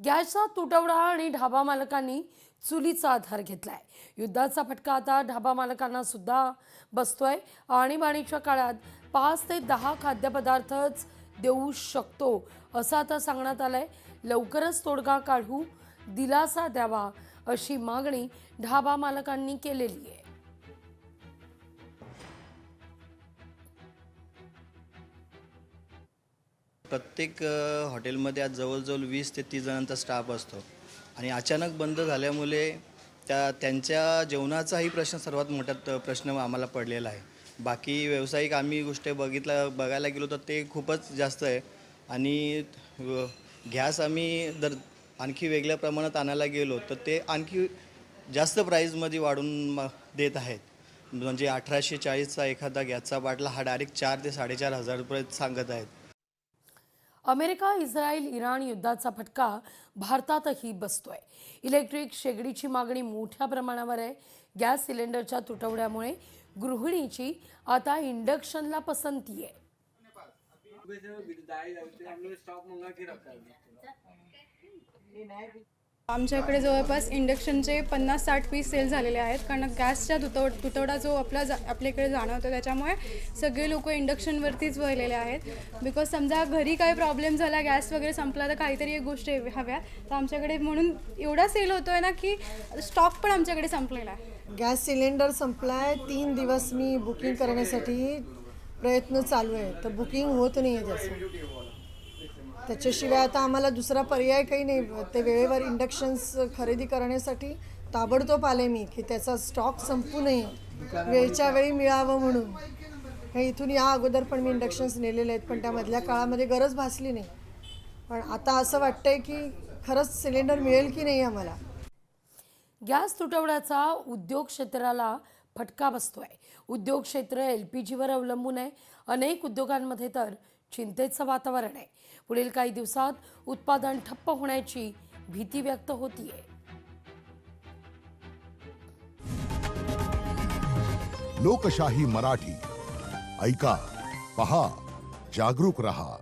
गॅसचा तुटवडा आणि ढाबा मालकांनी चुलीचा आधार घेतलाय। युद्धाचा फटका आता ढाबा मालकांना सुद्धा बसतोय। आणीबाणीच्या काळात 5 ते 10 खाद्यपदार्थच देऊ शकतो असं आता सांगण्यात आलंय। लवकरच तोडगा काढू, दिलासा द्यावा अशी मागणी ढाबा मालकांनी केलेली आहे। प्रत्येक हॉटेलमध्ये आज जवळजवळ 20 ते 30 जणांचा स्टाफ असतो आणि अचानक बंद झाल्यामुळे त्यांच्या जेवणाचाही प्रश्न सर्वात मोठा प्रश्न आम्हाला पडलेला आहे। बाकी व्यावसायिक आम्ही गोष्टी बघायला गेलो तर ते खूपच जास्त आहे आणि गॅस आम्ही जर आणखी वेगळ्या प्रमाणात आणायला गेलो तर ते आणखी जास्त प्राईजमध्ये वाढून देत आहेत। म्हणजे 1840चा एखादा गॅसचा बाटला हा डायरेक्ट 4 ते 4,500 रुपये सांगत आहेत। अमेरिका, इस्रायल, इराण युद्धाचा फटका भारतातही बसतोय। इलेक्ट्रिक शेगडीची मागणी मोठ्या प्रमाणावर आहे। गॅस सिलेंडरच्या तुटवड्यामुळे गृहिणीची आता इंडक्शनला पसंती आहे। आमच्याकडे जवळपास इंडक्शनचे 50-60 पीस सेल झालेले आहेत, कारण गॅसच्या तुटवडा जो आपल्याकडे जाणवतो त्याच्यामुळे सगळे लोक इंडक्शनवरतीच वळलेले आहेत। बिकॉज समजा घरी काही प्रॉब्लेम झाला, गॅस वगैरे संपला तर काहीतरी एक गोष्ट हव्या, तर आमच्याकडे म्हणून एवढा सेल होतो आहे ना की स्टॉक पण आमच्याकडे संपलेला आहे। गॅस सिलेंडर संपला आहे। 3 दिवस मी बुकिंग करण्यासाठी प्रयत्न चालू आहे, तर बुकिंग होत नाही आहे त्याच्याशिवाय आता आम्हाला दुसरा पर्याय काही नाही। ते वेळेवर इंडक्शन्स खरेदी करण्यासाठी ताबडतोब आले मी की त्याचा स्टॉक संपू नये, वेळच्या वेळी मिळावं म्हणून। हे इथून या अगोदर पण मी इंडक्शन्स नेलेले आहेत, पण त्यामधल्या काळामध्ये गरज भासली नाही। पण आता असं वाटतंय की खरंच सिलेंडर मिळेल की नाही आम्हाला। गॅस तुटवड्याचा उद्योग क्षेत्राला फटका बसतोय। उद्योग क्षेत्र LPGवर अवलंबून आहे। अनेक उद्योगांमध्ये तर चिंतेचं वातावरण आहे। पुढील काही दिवसात उत्पादन ठप्प होण्याची भीती व्यक्त होतीये। लोकशाही मराठी ऐका, पहा, जागरूक रहा।